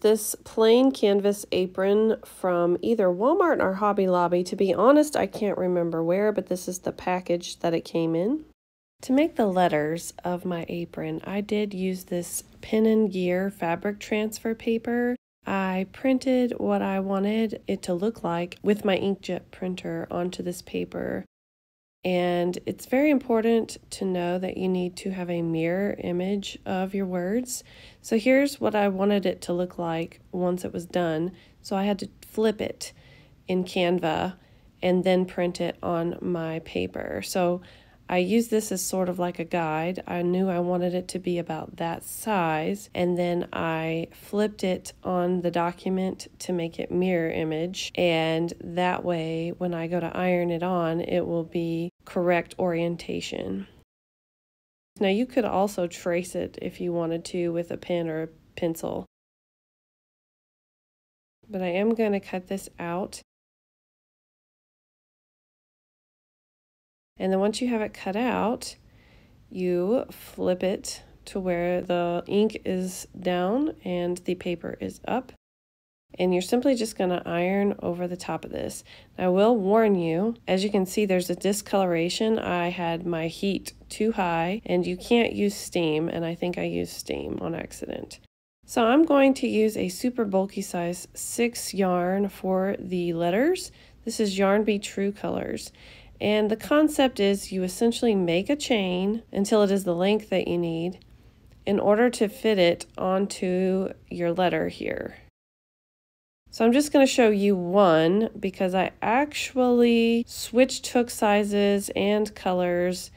this plain canvas apron from either Walmart or Hobby Lobby. To be honest, I can't remember where, but this is the package that it came in. To make the letters of my apron, I did use this Pin and Gear fabric transfer paper. I printed what I wanted it to look like with my inkjet printer onto this paper. And it's very important to know that you need to have a mirror image of your words. So here's what I wanted it to look like once it was done. So I had to flip it in Canva and then print it on my paper. So I used this as sort of like a guide. I knew I wanted it to be about that size, and then I flipped it on the document to make it mirror image, and that way when I go to iron it on, it will be correct orientation. Now you could also trace it if you wanted to with a pen or a pencil. But I am going to cut this out. And then once you have it cut out, you flip it to where the ink is down and the paper is up. And you're simply just going to iron over the top of this. I will warn you, as you can see, there's a discoloration. I had my heat too high, and you can't use steam, and I think I used steam on accident. So I'm going to use a super bulky size 6 yarn for the letters. This is Yarn Bee True Colors. And the concept is you essentially make a chain until it is the length that you need in order to fit it onto your letter here. So I'm just going to show you one because I actually switched hook sizes and colors,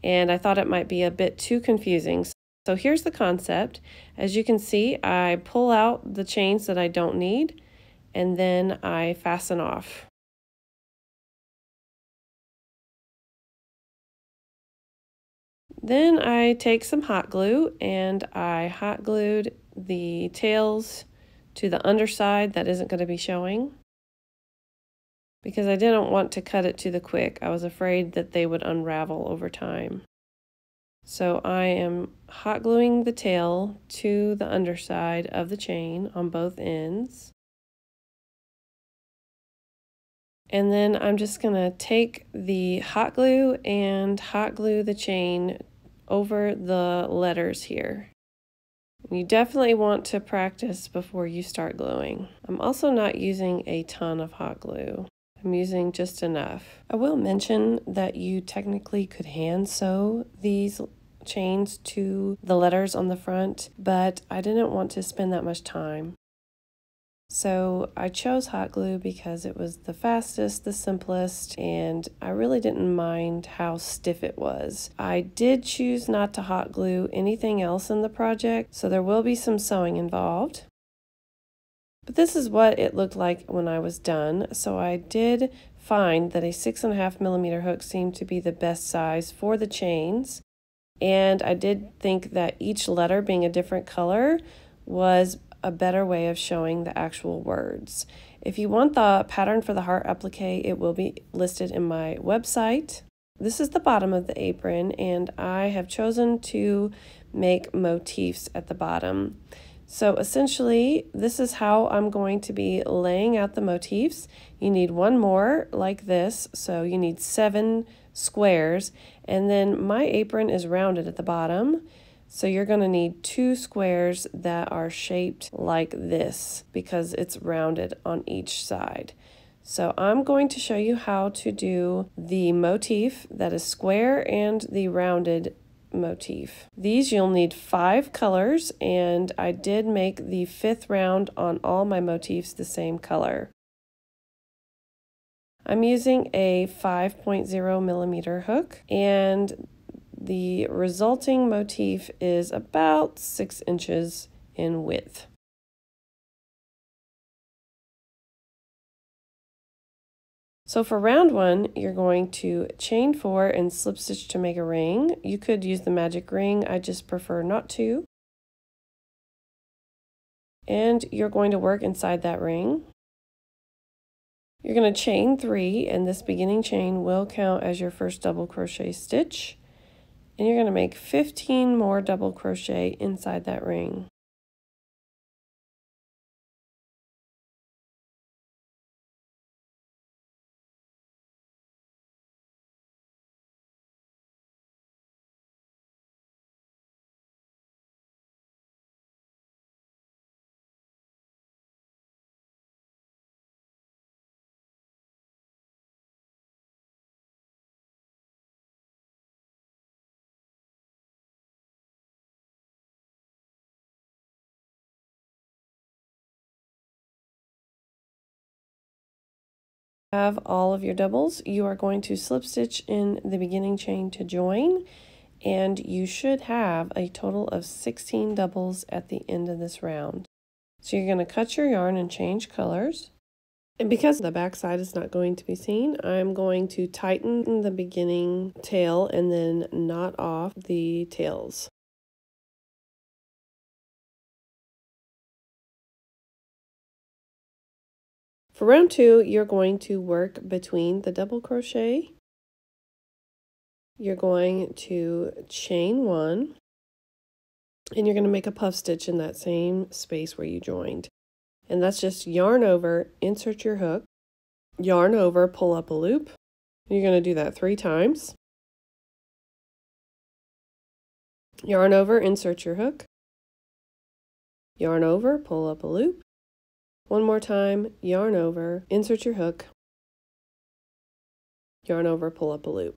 and I thought it might be a bit too confusing. So here's the concept. As you can see, I pull out the chains that I don't need, and then I fasten off. Then I take some hot glue and I hot glued the tails to the underside that isn't going to be showing because I didn't want to cut it to the quick. I was afraid that they would unravel over time. So I am hot gluing the tail to the underside of the chain on both ends. And then I'm just going to take the hot glue and hot glue the chain over the letters here. You definitely want to practice before you start gluing. I'm also not using a ton of hot glue. I'm using just enough. I will mention that you technically could hand sew these chains to the letters on the front, but I didn't want to spend that much time. So I chose hot glue because it was the fastest, the simplest, and I really didn't mind how stiff it was. I did choose not to hot glue anything else in the project, so there will be some sewing involved. But this is what it looked like when I was done. So I did find that a 6.5mm hook seemed to be the best size for the chains. And I did think that each letter being a different color was a better way of showing the actual words. If you want the pattern for the heart applique, it will be listed in my website. This is the bottom of the apron, and I have chosen to make motifs at the bottom. So essentially, this is how I'm going to be laying out the motifs. You need one more like this, so you need 7 squares, and then my apron is rounded at the bottom. So you're going to need 2 squares that are shaped like this because it's rounded on each side. So I'm going to show you how to do the motif that is square and the rounded motif. These you'll need 5 colors, and I did make the 5th round on all my motifs the same color. I'm using a 5.0mm hook, and the resulting motif is about 6 inches in width. So for round 1, you're going to chain 4 and slip stitch to make a ring. You could use the magic ring, I just prefer not to. And you're going to work inside that ring. You're going to chain 3, and this beginning chain will count as your first double crochet stitch. And you're going to make 15 more double crochet inside that ring. Have all of your doubles, you are going to slip stitch in the beginning chain to join, and you should have a total of 16 doubles at the end of this round. So you're going to cut your yarn and change colors. And because the back side is not going to be seen, I'm going to tighten the beginning tail and then knot off the tails. For round 2, you're going to work between the double crochet. You're going to chain 1, and you're going to make a puff stitch in that same space where you joined. And that's just yarn over, insert your hook, yarn over, pull up a loop. You're going to do that 3 times. Yarn over, insert your hook, yarn over, pull up a loop. One more time, yarn over, insert your hook, yarn over, pull up a loop.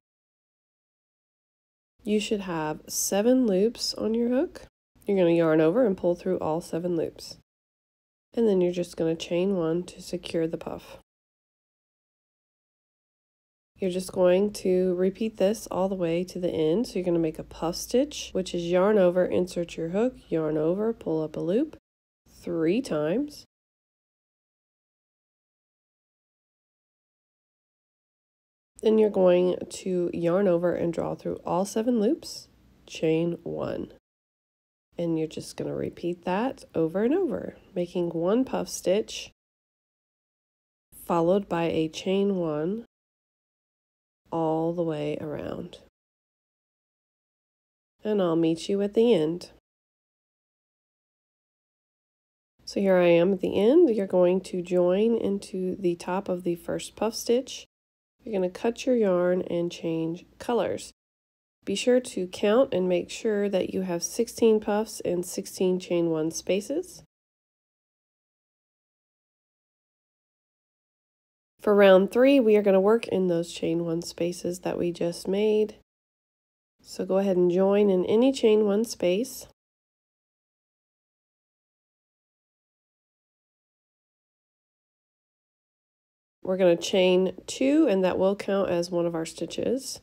You should have 7 loops on your hook. You're going to yarn over and pull through all 7 loops. And then you're just going to chain 1 to secure the puff. You're just going to repeat this all the way to the end. So you're going to make a puff stitch, which is yarn over, insert your hook, yarn over, pull up a loop 3 times. Then you're going to yarn over and draw through all 7 loops, chain 1. And you're just going to repeat that over and over, making 1 puff stitch followed by a chain 1 all the way around. And I'll meet you at the end. So here I am at the end. You're going to join into the top of the first puff stitch. You're going to cut your yarn and change colors. Be sure to count and make sure that you have 16 puffs and 16 chain 1 spaces. For round 3, we are going to work in those chain 1 spaces that we just made. So go ahead and join in any chain 1 space. We're going to chain 2, and that will count as one of our stitches.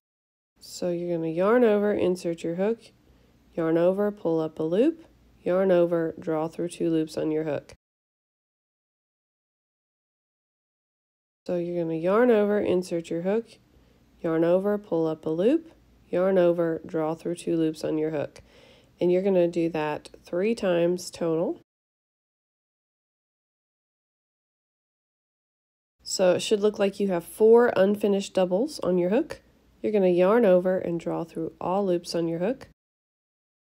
So you're going to yarn over, insert your hook, yarn over, pull up a loop, yarn over, draw through 2 loops on your hook. So you're going to yarn over, insert your hook, yarn over, pull up a loop, yarn over, draw through 2 loops on your hook. And you're going to do that 3 times total. So it should look like you have 4 unfinished doubles on your hook. You're going to yarn over and draw through all loops on your hook.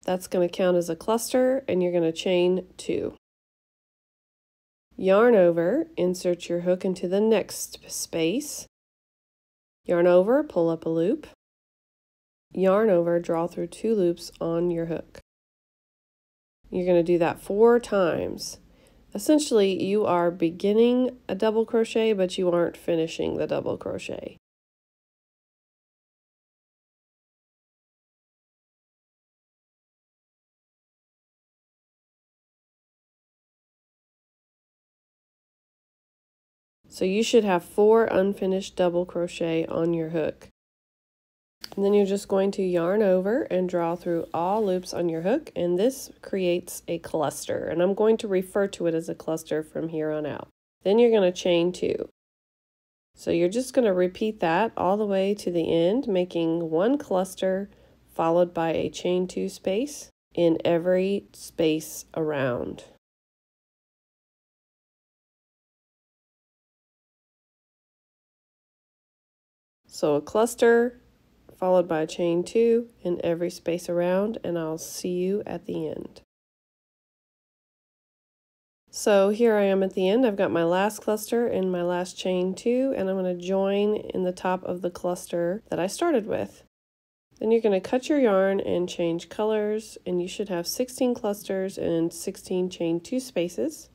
That's going to count as a cluster, and you're going to chain 2. Yarn over, insert your hook into the next space. Yarn over, pull up a loop. Yarn over, draw through 2 loops on your hook. You're going to do that 4 times. Essentially, you are beginning a double crochet, but you aren't finishing the double crochet. So you should have 4 unfinished double crochet on your hook. And then you're just going to yarn over and draw through all loops on your hook, and this creates a cluster, and I'm going to refer to it as a cluster from here on out. Then you're going to chain 2. So you're just going to repeat that all the way to the end, making 1 cluster followed by a chain 2 space in every space around. So a cluster followed by a chain 2 in every space around, and I'll see you at the end. So here I am at the end. I've got my last cluster and my last chain 2, and I'm going to join in the top of the cluster that I started with. Then you're going to cut your yarn and change colors, and you should have 16 clusters and 16 chain 2 spaces.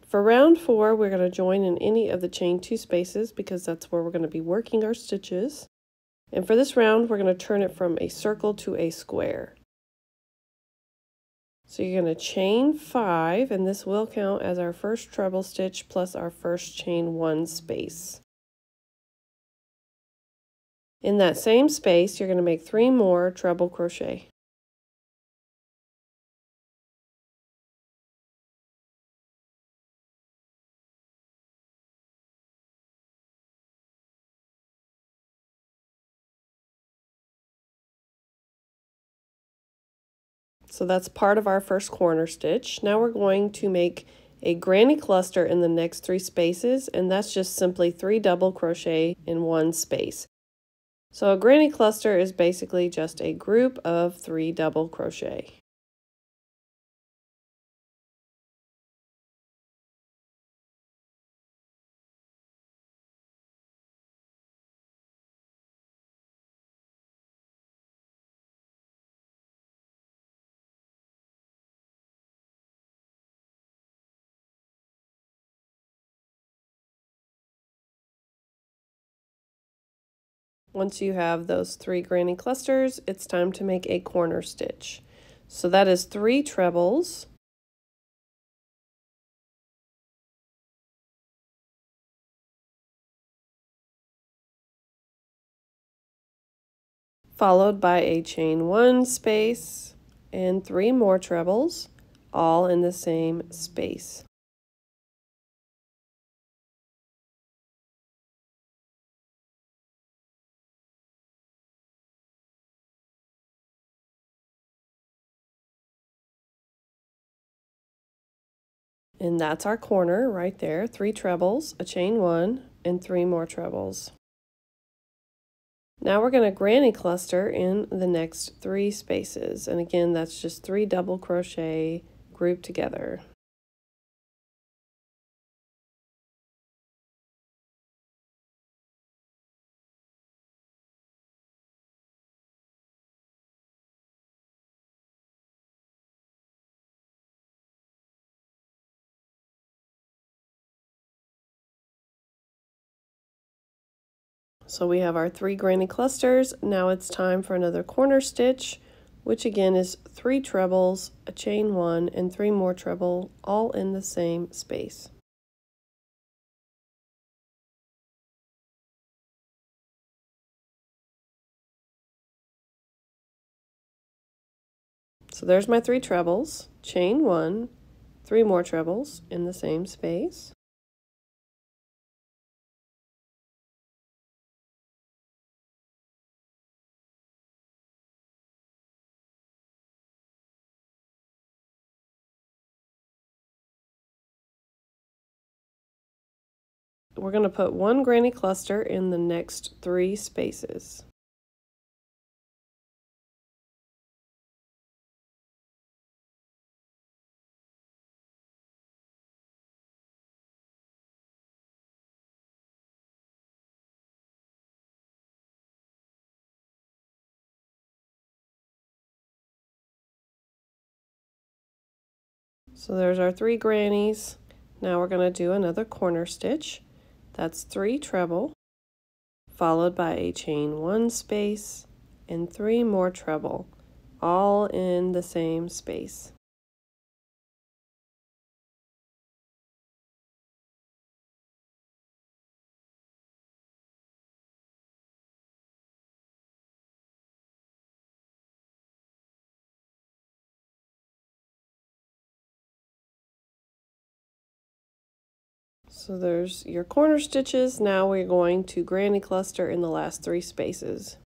For round 4, we're going to join in any of the chain 2 spaces because that's where we're going to be working our stitches. And for this round, we're going to turn it from a circle to a square. So you're going to chain 5, and this will count as our first treble stitch plus our first chain 1 space. In that same space, you're going to make 3 more treble crochet. So that's part of our first corner stitch. Now we're going to make a granny cluster in the next 3 spaces, and that's just simply 3 double crochet in 1 space. So a granny cluster is basically just a group of 3 double crochet. Once you have those 3 granny clusters, it's time to make a corner stitch. So that is 3 trebles, followed by a chain 1 space and 3 more trebles, all in the same space. And that's our corner right there, 3 trebles, a chain 1, and 3 more trebles. Now we're going to granny cluster in the next 3 spaces, and again that's just 3 double crochet grouped together. So we have our 3 granny clusters. Now it's time for another corner stitch, which again is 3 trebles, a chain 1, and 3 more treble, all in the same space. So there's my 3 trebles, chain 1, 3 more trebles in the same space. We're going to put 1 granny cluster in the next 3 spaces. So there's our 3 grannies. Now we're going to do another corner stitch. That's 3 treble, followed by a chain 1 space and 3 more treble, all in the same space. So there's your corner stitches. Now we're going to granny cluster in the last 3 spaces.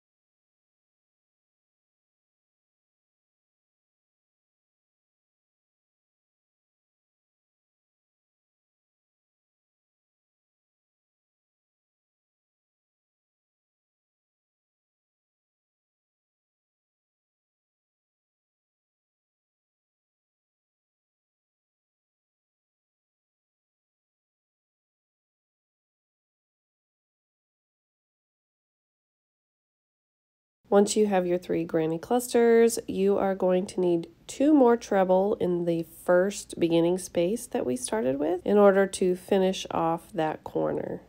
Once you have your 3 granny clusters, you are going to need 2 more treble in the first beginning space that we started with in order to finish off that corner.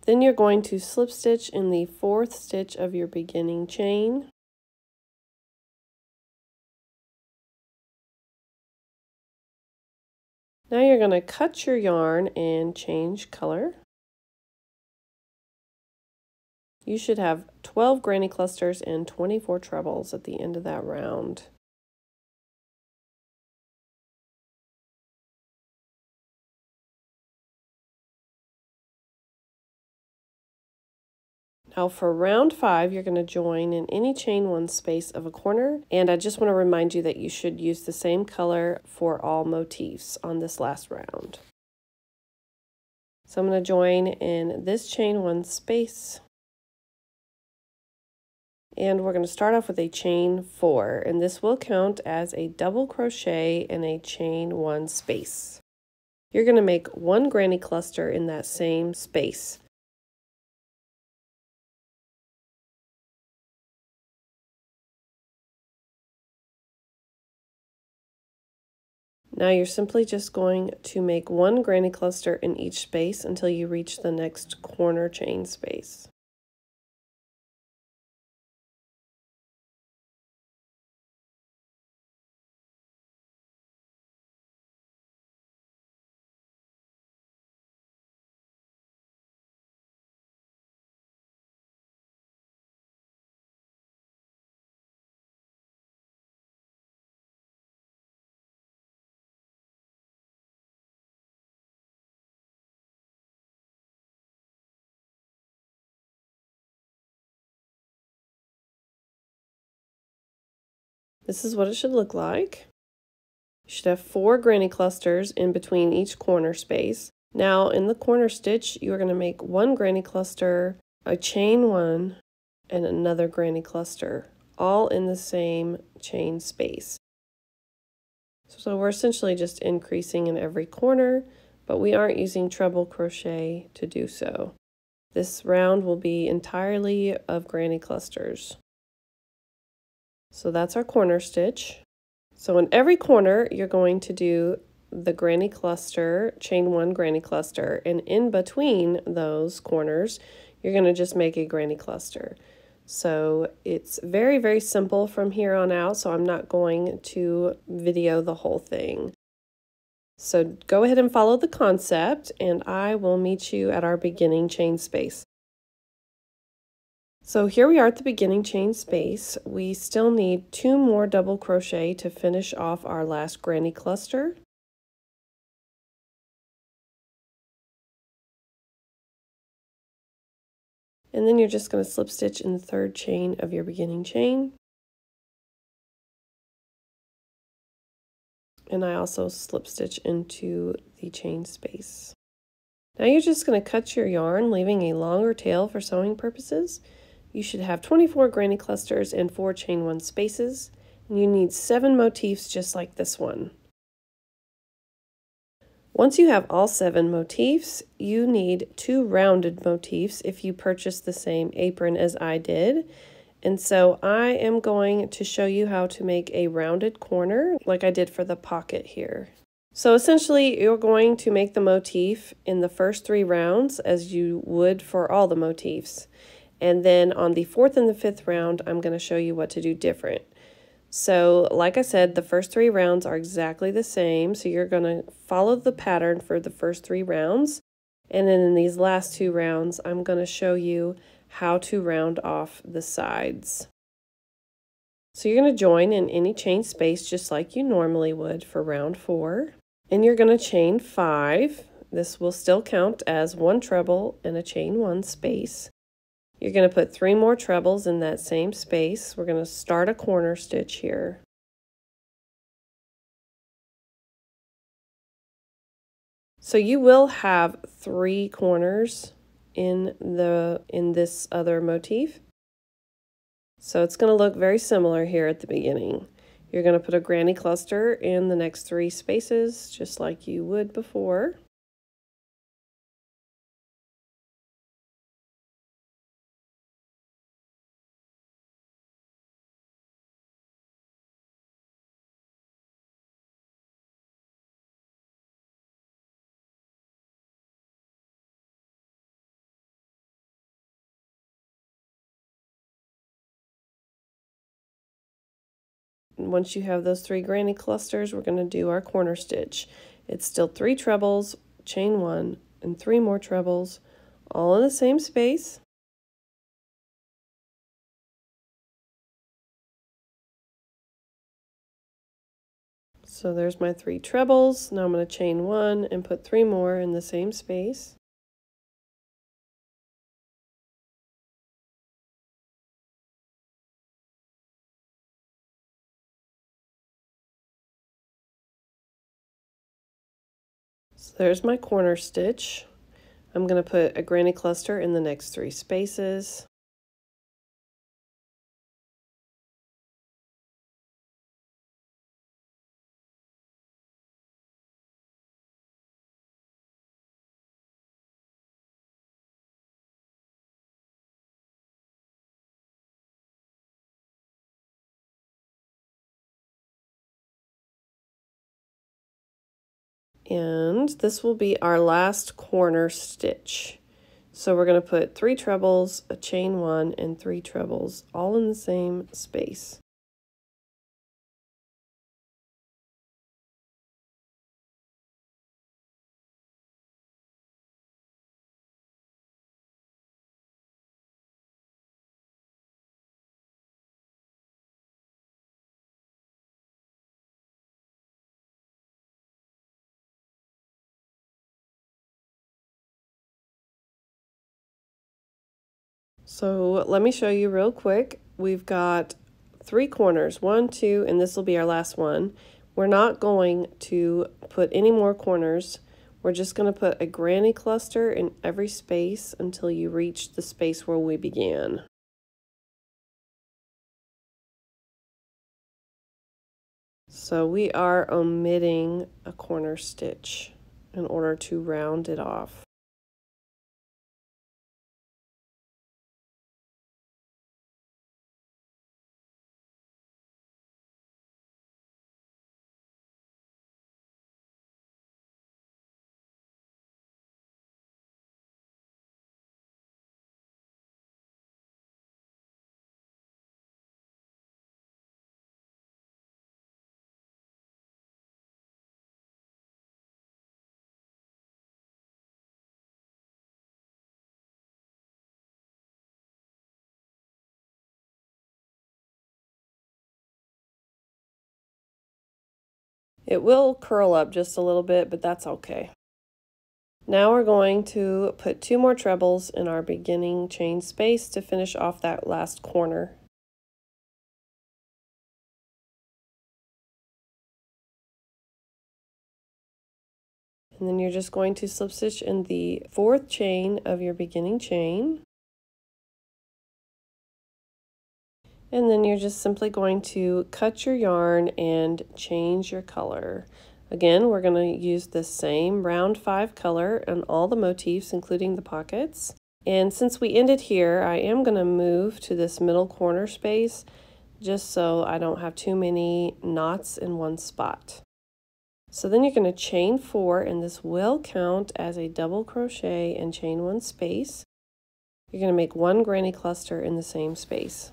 Then you're going to slip stitch in the 4th stitch of your beginning chain. Now you're going to cut your yarn and change color. You should have 12 granny clusters and 24 trebles at the end of that round. Now for round 5, you're going to join in any chain 1 space of a corner, and I just want to remind you that you should use the same color for all motifs on this last round. So I'm going to join in this chain 1 space, and we're going to start off with a chain 4, and this will count as a double crochet in a chain 1 space. You're going to make 1 granny cluster in that same space. Now you're simply just going to make 1 granny cluster in each space until you reach the next corner chain space. This is what it should look like. You should have 4 granny clusters in between each corner space. Now in the corner stitch, you're going to make 1 granny cluster, a chain 1, and another granny cluster, all in the same chain space. So we're essentially just increasing in every corner, but we aren't using treble crochet to do so. This round will be entirely of granny clusters. So that's our corner stitch. So in every corner, you're going to do the granny cluster, chain 1 granny cluster, and in between those corners, you're going to just make a granny cluster. So it's very, very simple from here on out, so I'm not going to video the whole thing. So go ahead and follow the concept, and I will meet you at our beginning chain space. So here we are at the beginning chain space. We still need 2 more double crochet to finish off our last granny cluster. And then you're just going to slip stitch in the 3rd chain of your beginning chain. And I also slip stitch into the chain space. Now you're just going to cut your yarn, leaving a longer tail for sewing purposes. You should have 24 granny clusters and 4 chain 1 spaces, and you need 7 motifs just like this one. Once you have all 7 motifs, you need 2 rounded motifs if you purchase the same apron as I did. And so I am going to show you how to make a rounded corner like I did for the pocket here. So essentially, you're going to make the motif in the first 3 rounds as you would for all the motifs. And then on the 4th and the 5th round, I'm going to show you what to do different. So like I said, the first 3 rounds are exactly the same. So you're going to follow the pattern for the first 3 rounds. And then in these last 2 rounds, I'm going to show you how to round off the sides. So you're going to join in any chain space just like you normally would for round 4. And you're going to chain 5. This will still count as 1 treble and a chain 1 space. You're going to put 3 more trebles in that same space. We're going to start a corner stitch here. So you will have 3 corners in this other motif. So it's going to look very similar here at the beginning. You're going to put a granny cluster in the next 3 spaces just like you would before. Once you have those 3 granny clusters, we're going to do our corner stitch. It's still 3 trebles, chain 1, and 3 more trebles, all in the same space. So there's my 3 trebles. Now I'm going to chain 1 and put 3 more in the same space. So there's my corner stitch. I'm going to put a granny cluster in the next 3 spaces. And this will be our last corner stitch. So we're going to put 3 trebles, a chain 1, and 3 trebles, all in the same space. So let me show you real quick. We've got 3 corners, 1, 2, and this will be our last one. We're not going to put any more corners. We're just going to put a granny cluster in every space until you reach the space where we began. So we are omitting a corner stitch in order to round it off. It will curl up just a little bit, but that's okay. Now we're going to put 2 more trebles in our beginning chain space to finish off that last corner. And then you're just going to slip stitch in the 4th chain of your beginning chain. And then you're just simply going to cut your yarn and change your color. Again, we're going to use the same round 5 color on all the motifs, including the pockets. And since we ended here, I am going to move to this middle corner space just so I don't have too many knots in one spot. So then you're going to chain 4, and this will count as a double crochet and chain 1 space. You're going to make 1 granny cluster in the same space.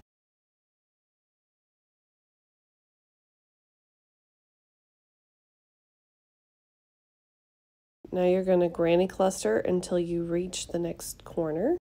Now you're going to granny cluster until you reach the next corner.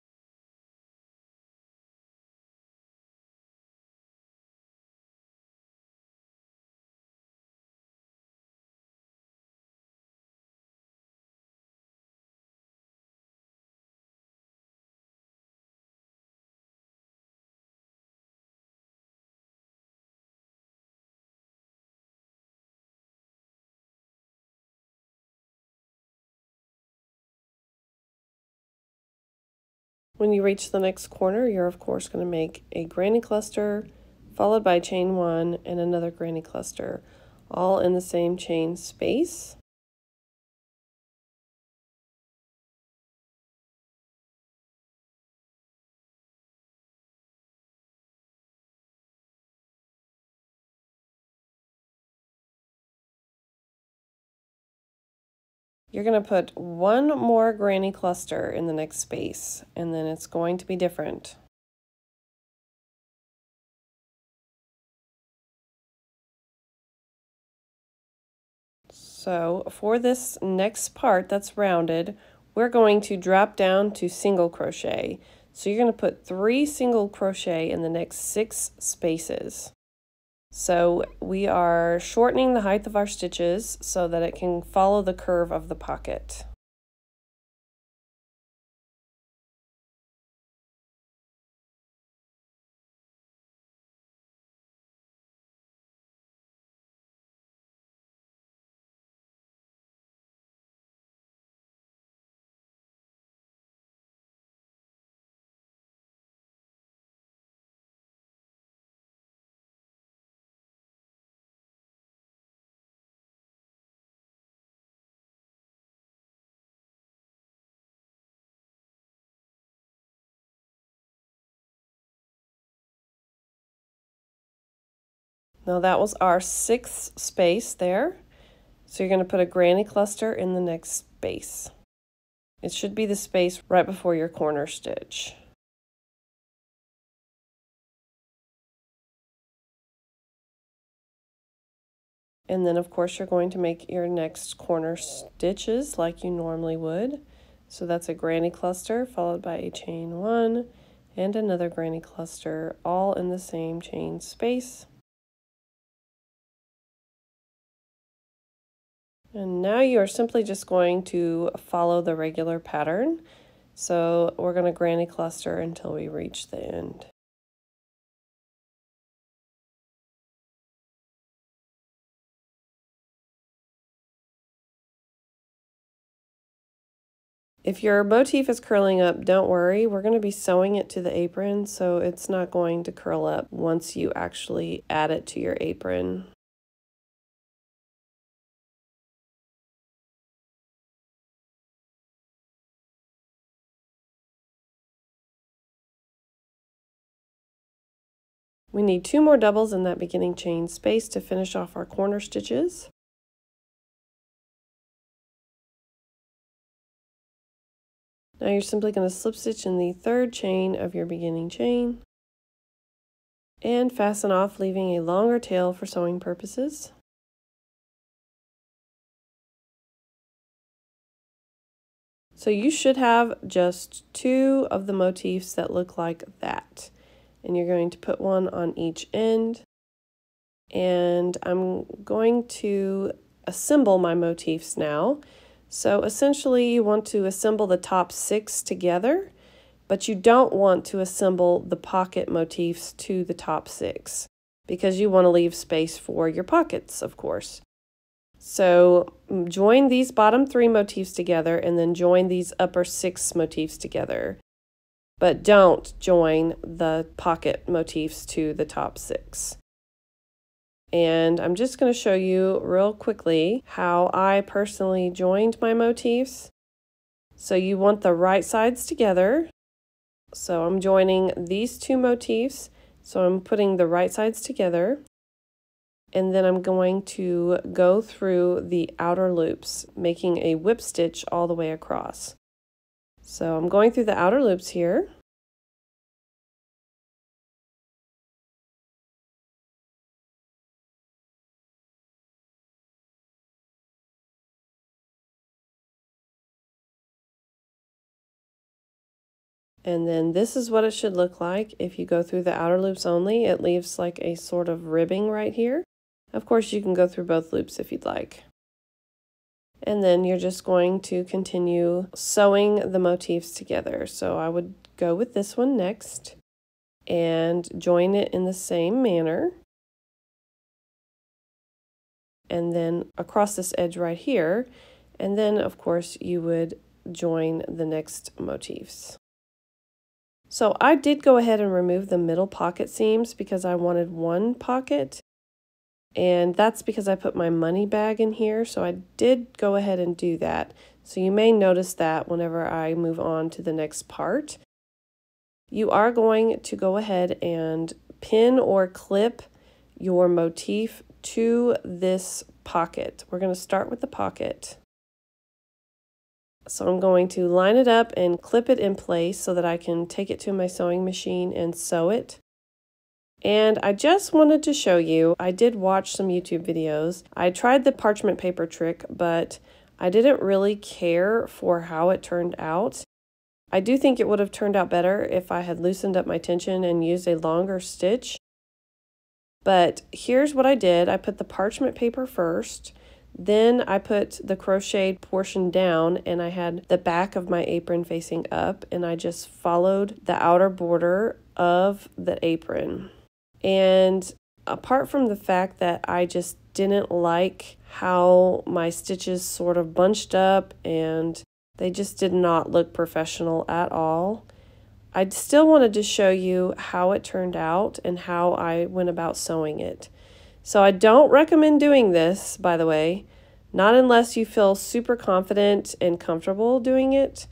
When you reach the next corner, you're of course going to make a granny cluster, followed by chain 1 and another granny cluster, all in the same chain space. You're going to put 1 more granny cluster in the next space, and then it's going to be different. So for this next part that's rounded, we're going to drop down to single crochet. So you're going to put 3 single crochet in the next 6 spaces. So we are shortening the height of our stitches so that it can follow the curve of the pocket. Now that was our 6th space there. So you're going to put a granny cluster in the next space. It should be the space right before your corner stitch. And then of course you're going to make your next corner stitches like you normally would. So that's a granny cluster followed by a chain 1 and another granny cluster, all in the same chain space. And now you are simply just going to follow the regular pattern. So we're going to granny cluster until we reach the end. If your motif is curling up, don't worry. We're going to be sewing it to the apron, so it's not going to curl up once you actually add it to your apron. We need 2 more doubles in that beginning chain space to finish off our corner stitches. Now you're simply going to slip stitch in the 3rd chain of your beginning chain and fasten off, leaving a longer tail for sewing purposes. So you should have just 2 of the motifs that look like that. And you're going to put one on each end. And I'm going to assemble my motifs now. So essentially you want to assemble the top 6 together, but you don't want to assemble the pocket motifs to the top 6 because you want to leave space for your pockets, of course. So join these bottom 3 motifs together and then join these upper 6 motifs together. But don't join the pocket motifs to the top 6. And I'm just going to show you real quickly how I personally joined my motifs. So you want the right sides together. So I'm joining these 2 motifs. So I'm putting the right sides together. And then I'm going to go through the outer loops, making a whip stitch all the way across. So I'm going through the outer loops here. And then this is what it should look like if you go through the outer loops only. It leaves like a sort of ribbing right here. Of course, you can go through both loops if you'd like. And then you're just going to continue sewing the motifs together. So I would go with this one next and join it in the same manner. And then across this edge right here. And then, of course, you would join the next motifs. So I did go ahead and remove the middle pocket seams because I wanted one pocket, and that's because I put my money bag in here, so I did go ahead and do that. So you may notice that whenever I move on to the next part. You are going to go ahead and pin or clip your motif to this pocket. We're going to start with the pocket. So I'm going to line it up and clip it in place so that I can take it to my sewing machine and sew it. And I just wanted to show you, I did watch some YouTube videos. I tried the parchment paper trick, but I didn't really care for how it turned out. I do think it would have turned out better if I had loosened up my tension and used a longer stitch. But here's what I did. I put the parchment paper first, then I put the crocheted portion down, and I had the back of my apron facing up, and I just followed the outer border of the apron. And apart from the fact that I just didn't like how my stitches sort of bunched up and they just did not look professional at all, I still wanted to show you how it turned out and how I went about sewing it. So I don't recommend doing this, by the way, not unless you feel super confident and comfortable doing it.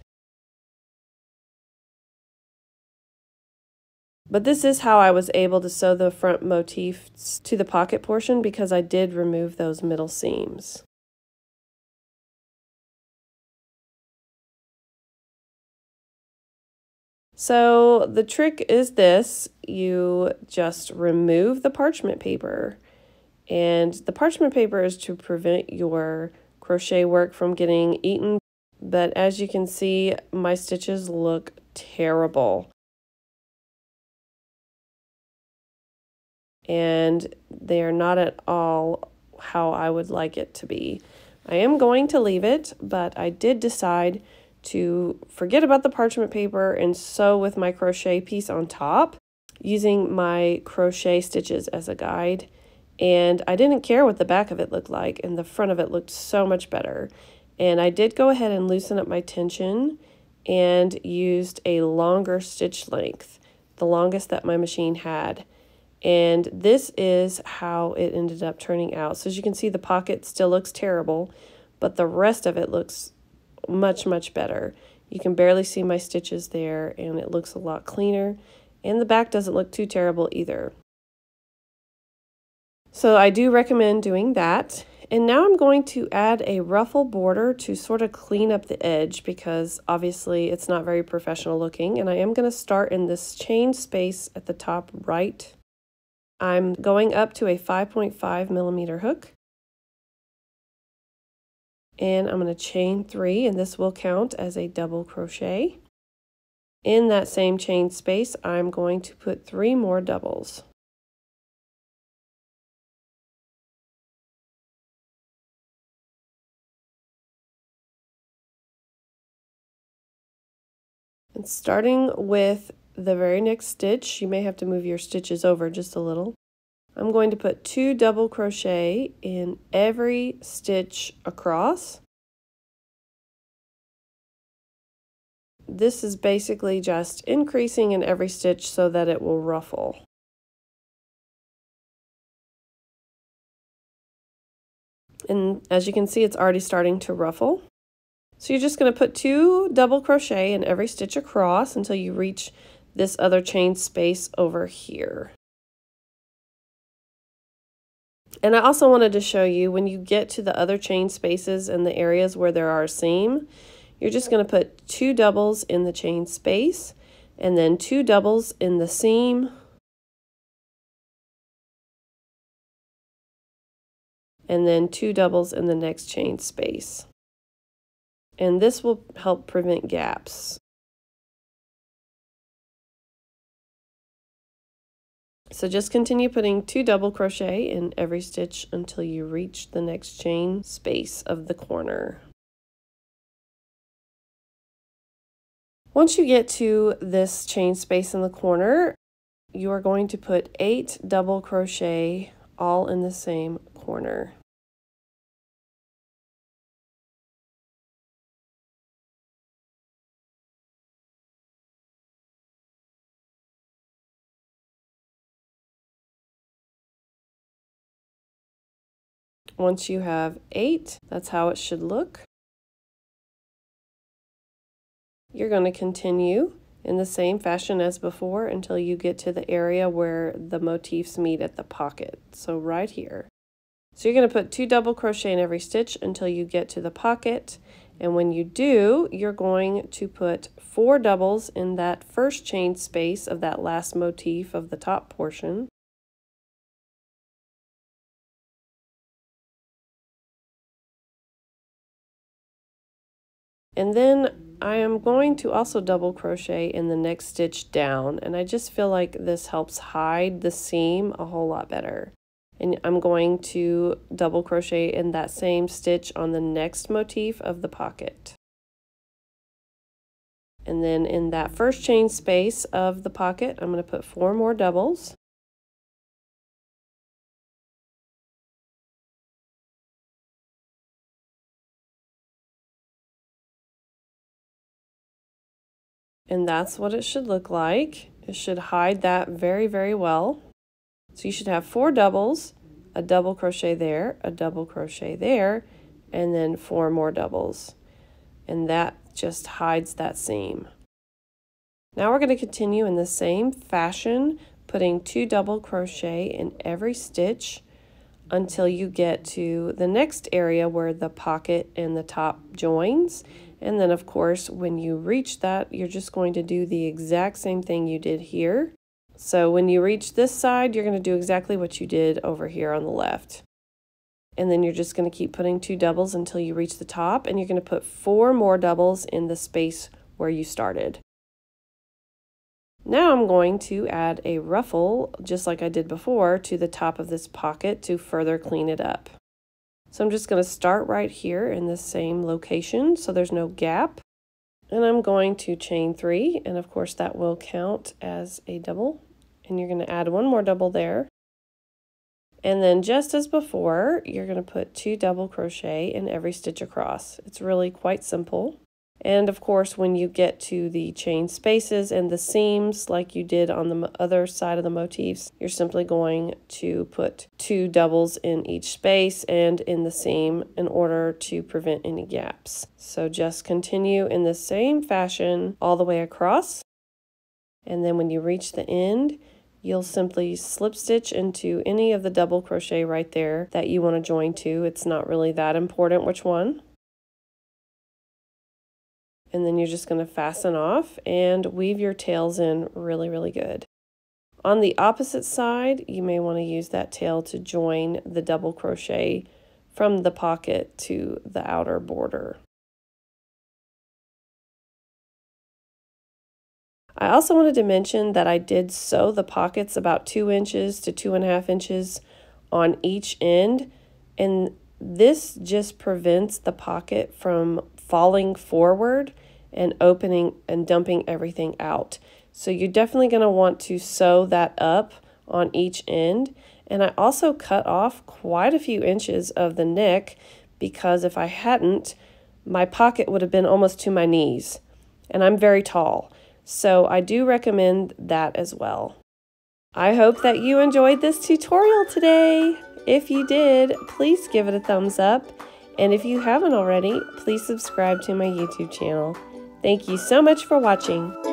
But this is how I was able to sew the front motifs to the pocket portion, because I did remove those middle seams. So the trick is this: you just remove the parchment paper. And the parchment paper is to prevent your crochet work from getting eaten. But as you can see, my stitches look terrible. And they are not at all how I would like it to be. I am going to leave it, but I did decide to forget about the parchment paper and sew with my crochet piece on top, using my crochet stitches as a guide. And I didn't care what the back of it looked like, and the front of it looked so much better. And I did go ahead and loosen up my tension and used a longer stitch length, the longest that my machine had. And this is how it ended up turning out. So as you can see, the pocket still looks terrible, but the rest of it looks much, much better. You can barely see my stitches there, and it looks a lot cleaner. And the back doesn't look too terrible either. So I do recommend doing that. And now I'm going to add a ruffle border to sort of clean up the edge, because obviously it's not very professional looking. And I am going to start in this chain space at the top right. I'm going up to a 5.5 millimeter hook. And I'm going to chain 3, and this will count as a double crochet. In that same chain space, I'm going to put 3 more doubles. And starting with the very next stitch, you may have to move your stitches over just a little. I'm going to put 2 double crochet in every stitch across. This is basically just increasing in every stitch so that it will ruffle. And as you can see, it's already starting to ruffle. So you're just going to put 2 double crochet in every stitch across until you reach this other chain space over here. And I also wanted to show you, when you get to the other chain spaces and the areas where there are a seam, you're just going to put 2 doubles in the chain space, and then 2 doubles in the seam, and then 2 doubles in the next chain space. And this will help prevent gaps. So just continue putting 2 double crochet in every stitch until you reach the next chain space of the corner. Once you get to this chain space in the corner, you are going to put 8 double crochet all in the same corner. Once you have 8, that's how it should look. You're going to continue in the same fashion as before until you get to the area where the motifs meet at the pocket. So right here. So you're going to put 2 double crochet in every stitch until you get to the pocket. And when you do, you're going to put 4 doubles in that first chain space of that last motif of the top portion. And then I am going to also double crochet in the next stitch down, and I just feel like this helps hide the seam a whole lot better. And I'm going to double crochet in that same stitch on the next motif of the pocket. And then in that first chain space of the pocket, I'm going to put 4 more doubles. And that's what it should look like. It should hide that very, very well. So you should have 4 doubles, a double crochet there, a double crochet there, and then 4 more doubles. And that just hides that seam. Now we're going to continue in the same fashion, putting 2 double crochet in every stitch until you get to the next area where the pocket and the top joins. And then of course, when you reach that, you're just going to do the exact same thing you did here. So when you reach this side, you're going to do exactly what you did over here on the left. And then you're just going to keep putting 2 doubles until you reach the top, and you're going to put 4 more doubles in the space where you started. Now I'm going to add a ruffle, just like I did before, to the top of this pocket to further clean it up. So I'm just going to start right here in the same location so there's no gap. And I'm going to chain 3, and of course that will count as a double. And you're going to add 1 more double there. And then just as before, you're going to put 2 double crochet in every stitch across. It's really quite simple. And of course, when you get to the chain spaces and the seams like you did on the other side of the motifs, you're simply going to put 2 doubles in each space and in the seam in order to prevent any gaps. So just continue in the same fashion all the way across. And then when you reach the end, you'll simply slip stitch into any of the double crochet right there that you want to join to. It's not really that important which one. And then you're just going to fasten off and weave your tails in really, really good. On the opposite side, you may want to use that tail to join the double crochet from the pocket to the outer border. I also wanted to mention that I did sew the pockets about 2 inches to 2.5 inches on each end, and this just prevents the pocket from falling forward and opening and dumping everything out. So you're definitely going to want to sew that up on each end. And I also cut off quite a few inches of the neck because if I hadn't, my pocket would have been almost to my knees. And I'm very tall. So I do recommend that as well. I hope that you enjoyed this tutorial today. If you did, please give it a thumbs up. And if you haven't already, please subscribe to my YouTube channel. Thank you so much for watching.